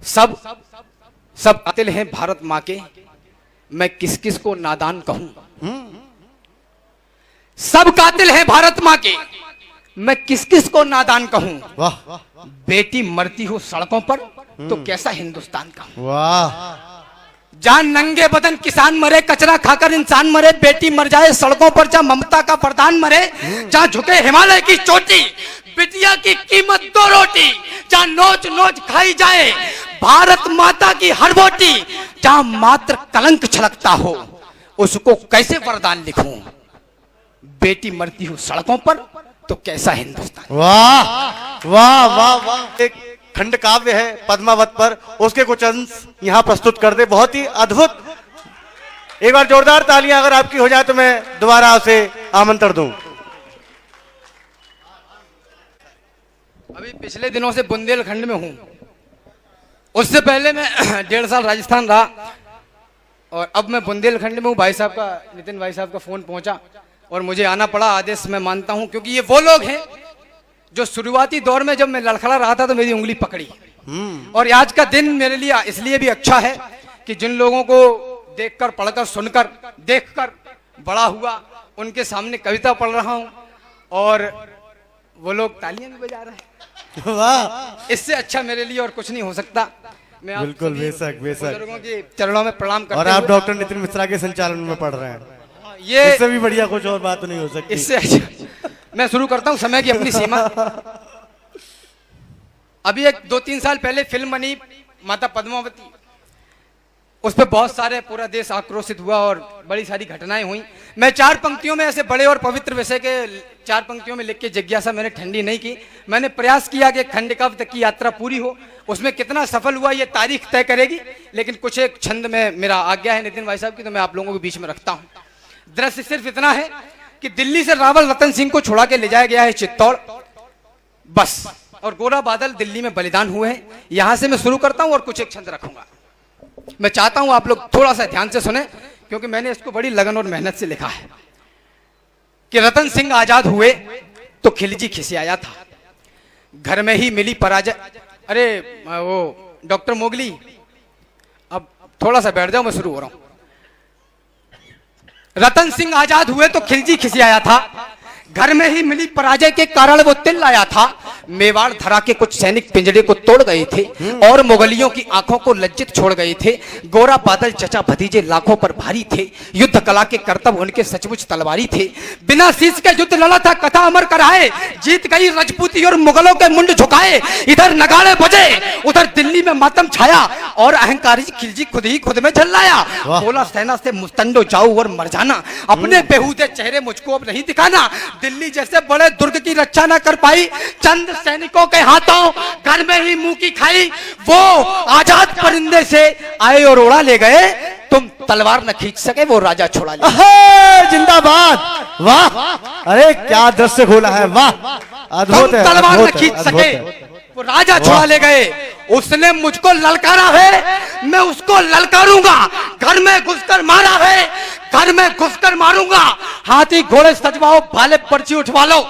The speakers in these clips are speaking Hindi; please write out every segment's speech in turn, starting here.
सब सब कातिल हैं भारत माँ के, मैं किस किस को नादान कहूं। सब कातिल हैं भारत माँ के, मैं किस किस को नादान कहूं। वाह बेटी मरती हो सड़कों पर तो कैसा हिंदुस्तान का। वाह जहां नंगे बदन किसान मरे, कचरा खाकर इंसान मरे, बेटी मर जाए सड़कों पर, जहां ममता का प्रधान मरे, जहां झुके हिमालय की चोटी, बिटिया की कीमत 2 रोटी, जहां नोच नोच खाई जाए भारत माता की हर बोटी, जहां मात्र कलंक छलकता हो उसको कैसे वरदान लिखूं। बेटी मरती हो सड़कों पर तो कैसा हिंदुस्तान। वाह वाह वाह वाह। एक खंड काव्य है पद्मावत पर, उसके कुछ अंश यहाँ प्रस्तुत कर दे। बहुत ही अद्भुत। एक बार जोरदार तालियां अगर आपकी हो जाए तो मैं दोबारा उसे आमंत्रण दूं। अभी पिछले दिनों से बुंदेलखंड में हूं, उससे पहले मैं 1.5 साल राजस्थान रहा और अब मैं बुंदेलखंड में हूं। भाई साहब का, नितिन भाई साहब का फोन पहुंचा और मुझे आना पड़ा। आदेश मैं मानता हूं क्योंकि ये वो लोग हैं जो शुरुआती दौर में जब मैं लड़खड़ा रहा था तो मेरी उंगली पकड़ी। और आज का दिन मेरे लिए इसलिए भी अच्छा है कि जिन लोगों को देखकर, पढ़कर, सुनकर, देखकर बड़ा हुआ, उनके सामने कविता पढ़ रहा हूं और वो लोग तालियां भी बजा रहे हैं। वाह, इससे अच्छा मेरे लिए और कुछ नहीं हो सकता। मैं आप बिल्कुल बेशक बेशक। बुजुर्गों के चरणों में प्रणाम करता हूं। और आप डॉक्टर नितिन मिश्रा के संचालन में पढ़ रहे हैं, ये इससे भी बढ़िया कुछ और बात नहीं हो सकती। इससे अच्छा मैं शुरू करता हूं। समय की अपनी सीमा। अभी एक 2-3 साल पहले फिल्म बनी माता पद्मावती, उस पर बहुत सारे, पूरा देश आक्रोशित हुआ और बड़ी सारी घटनाएं हुई। मैं 4 पंक्तियों में ऐसे बड़े और पवित्र विषय के 4 पंक्तियों में लिख के जिज्ञासा मैंने ठंडी नहीं की। मैंने प्रयास किया कि खंड काव्य तक की यात्रा पूरी हो। उसमें कितना सफल हुआ ये तारीख तय करेगी, लेकिन कुछ एक छंद में मेरा आज्ञा है नितिन भाई साहब की, तो मैं आप लोगों के बीच में रखता हूं। दृश्य सिर्फ इतना है कि दिल्ली से रावल रतन सिंह को छुड़ा के ले जाया गया है चित्तौड़, बस, और गोरा बादल दिल्ली में बलिदान हुए हैं। यहां से मैं शुरू करता हूं और कुछ एक छंद रखूंगा। मैं चाहता हूं आप लोग थोड़ा सा ध्यान से सुने क्योंकि मैंने इसको बड़ी लगन और मेहनत से लिखा है। कि रतन सिंह आजाद हुए तो खिलजी खिसियाया था, घर में ही मिली पराजय। अरे वो डॉक्टर मोगली, अब थोड़ा सा बैठ जाओ, मैं शुरू हो रहा हूं। रतन सिंह आजाद हुए तो खिलजी खिसियाया था, घर में ही मिली पराजय के कारण वो तिल लाया था। मेवाड़ धरा के कुछ सैनिक पिंजड़े को तोड़ गए थे और मुगलियों की आंखों को लज्जित छोड़ गए थे। गोरा बादल चचा भतीजे लाखों पर भारी थे, युद्ध कला के करतब उनके सचमुच तलवारी थे। बिना शीश के युद्ध लड़ा था, कथा अमर कराए, जीत गई रजपूती और मुगलों के मुंड झुकाए। इधर नगाड़े बजे, उधर दिल्ली में मातम छाया और अहंकारी खिलजी खुद ही खुद में झल्लाया। बोला सेना से मुस्तंडो जाओ और मर जाना, अपने बेहूदे चेहरे मुझको अब नहीं दिखाना। दिल्ली जैसे बड़े दुर्ग की रक्षा न कर पाई, चंद सैनिकों के हाथों घर में ही मुंह की खाई। वो आजाद परिंदे से आए और उड़ा ले गए, तुम तलवार न खींच सके, वो राजा छोड़ा ले। जिंदाबाद। वाह, अरे क्या दृश्य खोला है, वाह, अद्भुत है। तलवार न खींच सके, वो राजा छोड़ा ले गए। उसने मुझको ललकारा है, मैं उसको ललकारूंगा। घर में घुसकर मारा है, घर में घुसकर मारूंगा। हाथी घोड़े सजवाओ, भाले पर्ची उठवा लो,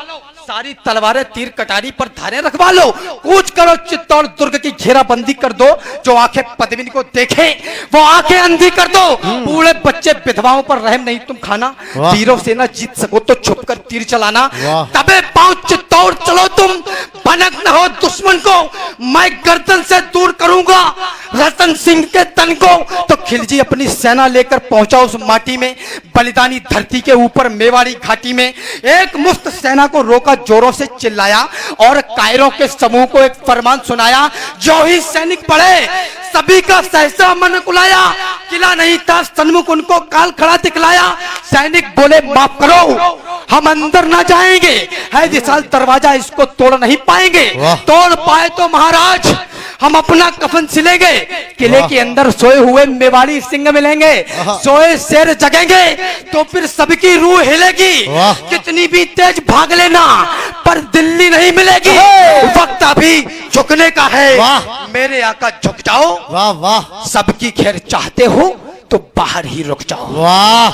सारी तलवारें तीर कटारी पर धारे रखवा लो। कूच करो चित्तौड़ दुर्ग की घेराबंदी कर दो, जो आंखें पद्मिनी को देखे वो आंखें अंधी कर दो। बूढ़े बच्चे विधवाओं पर रहम नहीं तुम खाना, वीरों से ना जीत सको तो छुपकर तीर चलाना। तबे पांव चित्तौड़ चलो तुम, भनक न हो दुश्मन को, मैं गर्दन से दूर करूंगा रतन सिंह के तन को। तो खिलजी अपनी सेना लेकर पहुंचा उस माटी में, बलिदानी धरती के ऊपर मेवाड़ी घाटी में। एक मुफ्त सेना को रोका, जोरों से चिल्लाया और कायरों के समूह को एक फरमान सुनाया। जो ही सैनिक पड़े सभी का सहसा मन कुलाया, किला नहीं था सन्मुख उनको काल खड़ा दिखलाया। सैनिक बोले माफ करो, हम अंदर ना जाएंगे, है विशाल दरवाजा, इसको तोड़ नहीं पाएंगे। तोड़ पाए तो महाराज हम अपना कफन सिलेंगे। किले के अंदर सोए हुए मेवाड़ी सिंह मिलेंगे, सोए शेर जगेंगे तो फिर सबकी रूह हिलेगी। कितनी भी तेज भाग लेना पर दिल्ली नहीं मिलेगी, वक्त अभी झुकने का है, मेरे आका झुक जाओ। वाह वाह, सबकी खैर चाहते हो तो बाहर ही रुक जाओ। वाह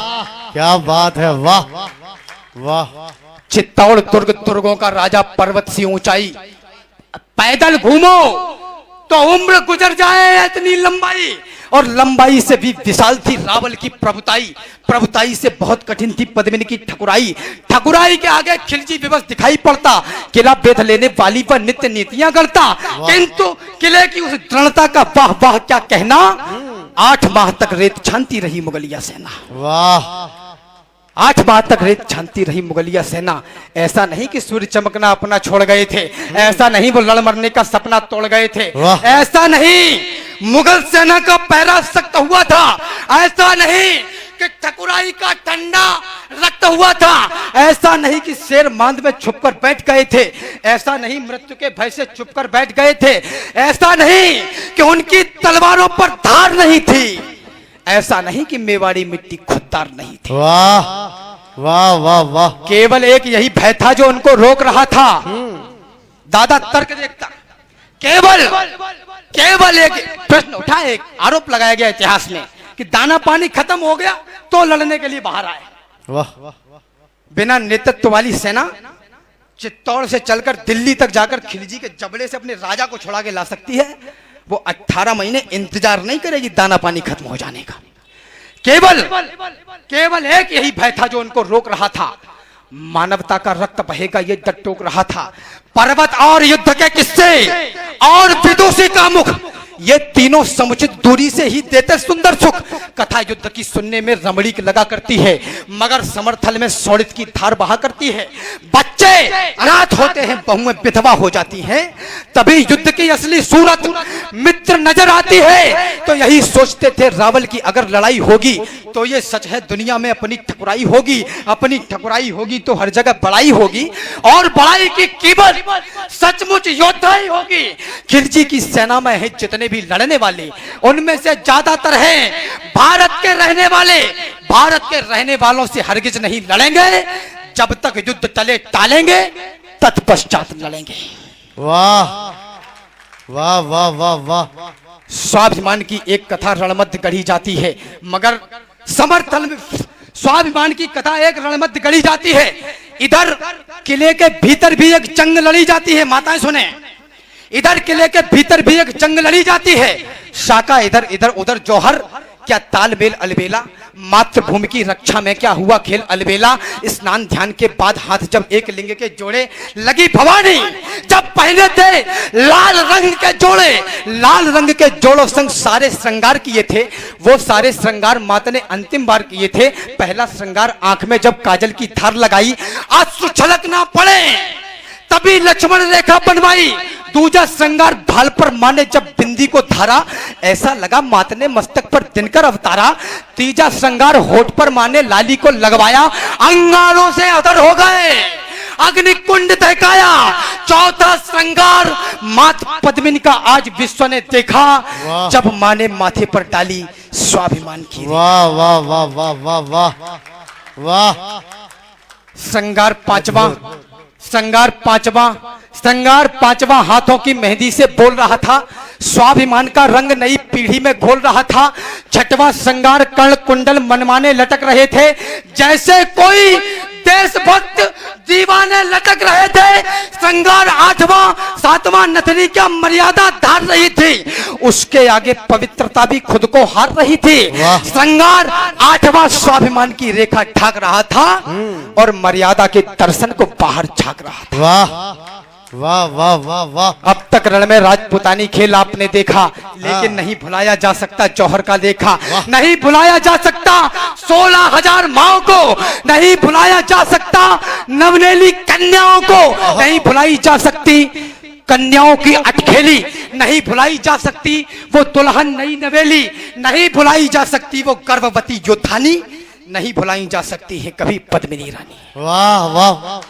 क्या बात है, वाह वाह। चित्तौड़ दुर्ग दुर्गों का राजा, पर्वत सी ऊंचाई, पैदल घूमो तो उम्र गुजर जाए इतनी लंबाई, और लंबाई से भी विशाल थी रावल की प्रभुताई, प्रभुताई से बहुत कठिन थी पद्मिनी की ठकुराई, ठकुराई के आगे खिलजी विवश दिखाई पड़ता, किला बेध लेने वाली पर नित्य नीतियां गढ़ता, किंतु किले की उस दृढ़ता का वाह वाह क्या कहना। 8 माह तक रेत छानती रही मुगलिया सेना, वाह 8 माह तक रेत छानती रही मुगलिया सेना। ऐसा नहीं कि सूर्य चमकना अपना छोड़ गए थे, ऐसा नहीं वो लड़ मरने का सपना तोड़ गए थे, ऐसा नहीं मुगल सेना का पैरा सख्त हुआ था, ऐसा नहीं कि ठकुराई का ठंडा रक्त हुआ था, ऐसा नहीं कि शेर मांद में छुपकर बैठ गए थे, ऐसा नहीं मृत्यु के भय से छुपकर बैठ गए थे, ऐसा नहीं कि उनकी तलवारों पर धार नहीं थी, ऐसा नहीं कि मेवाड़ी मिट्टी खुददार नहीं थी। वाह वाह वाह वाह, केवल एक यही भय था जो उनको रोक रहा था। दादा तर्क देखता, केवल एक प्रश्न उठा, एक आरोप लगाया गया इतिहास में कि दाना पानी खत्म हो गया तो लड़ने के लिए बाहर आए। वाह बिना नेतृत्व वाली सेना चित्तौड़ से चलकर दिल्ली तक जाकर खिलजी के जबड़े से अपने राजा को छुड़ा के ला सकती है, वो 18 महीने इंतजार नहीं करेगी दाना पानी खत्म हो जाने का। केवल एक यही भय था जो उनको रोक रहा था, मानवता का रक्त बहेगा ये डर टोक रहा था। पर्वत और युद्ध के किस्से और विदुषी का मुख, ये तीनों समुचित दूरी से ही देते सुंदर सुख। कथा युद्ध की सुनने में रमणीक लगा करती है, मगर समर्थल में सौड़ित की धार बहा करती है। बच्चे अनाथ होते हैं, बहुएं विधवा हो जाती हैं, तभी युद्ध की असली सूरत मित्र नजर आती है। तो यही सोचते थे रावल की अगर लड़ाई होगी तो ये सच है दुनिया में अपनी ठकुराई होगी, अपनी ठकुराई होगी तो हर जगह बड़ाई होगी, और बड़ाई की कीमत सचमुच योद्धा ही होगी। खिलजी की सेना में है जितने भी लड़ने वाले, उनमें से ज्यादातर हैं भारत के रहने वाले। भारत के रहने वालों से हरगिज नहीं लड़ेंगे, जब तक युद्ध चले टालेंगे, तत्पश्चात लड़ेंगे। वाह वाह वाह वाह वाह, स्वाभिमान की एक कथा रणमध्य गढ़ी जाती है, मगर समर्थन में स्वाभिमान की कथा एक रणमध्य गढ़ी जाती है। इधर किले के भीतर भी एक जंग लड़ी जाती है, माताएं सुने, इधर किले के भीतर भी एक जंग लड़ी जाती है। शाका इधर इधर उधर जौहर, क्या तालमेल अलबेला, मातृभूमि की रक्षा में क्या हुआ खेल अलबेला। स्नान ध्यान के बाद हाथ जब एक लिंग के जोड़े, लगी भवानी जब पहने थे लाल रंग के जोड़े, लाल रंग के जोड़ों संग सारे श्रृंगार किए थे। वो सारे श्रृंगार माता ने अंतिम बार किए थे। पहला श्रृंगार आंख में जब काजल की धार लगाई, आंसू छलक ना पड़े तभी लक्ष्मण रेखा बनवाई। दूजा श्रृंगार भाल पर माने जब बिंदी को धारा, ऐसा लगा माता ने मस्तक पर दिनकर अवतारा। तीजा श्रृंगार होठ पर माने लाली को लगवाया, अंगारों से अधर हो गए, अग्नि कुंड दहकाया। चौथा श्रृंगार मात पद्मिनी का आज विश्व ने देखा, जब माँ ने माथे पर डाली स्वाभिमान की। वाह वाह वाह वाह वाह वाह वाह। श्रृंगार पांचवा हाथों की मेहंदी से बोल रहा था, स्वाभिमान का रंग नई पीढ़ी में घोल रहा था। छठवां श्रृंगार कर्ण कुंडल मनमाने लटक रहे थे, जैसे कोई देशभक्त दीवाने लटक रहे थे। श्रृंगार 8वां 7वां नथनी क्या मर्यादा धार रही थी, उसके आगे पवित्रता भी खुद को हार रही थी। श्रृंगार 8वां स्वाभिमान की रेखा ढाक रहा था और मर्यादा के दर्शन को बाहर झांक रहा था। वाह वाह वाह वाह वाह। अब तक रण में राजपुतानी खेल आपने देखा, लेकिन नहीं भुलाया जा सकता जौहर का लेखा, नहीं भुलाया जा सकता 16,000 माओ को, नहीं भुलाया जा सकता नवनेली कन्याओं को, नहीं भुलाई जा सकती कन्याओं की अटखेली, नहीं भुलाई जा सकती वो दुल्हन नई नवेली, नहीं भुलाई जा सकती वो गर्भवती योद्धानी, नहीं भुलाई जा सकती है कभी पद्मिनी रानी। वाह वाह।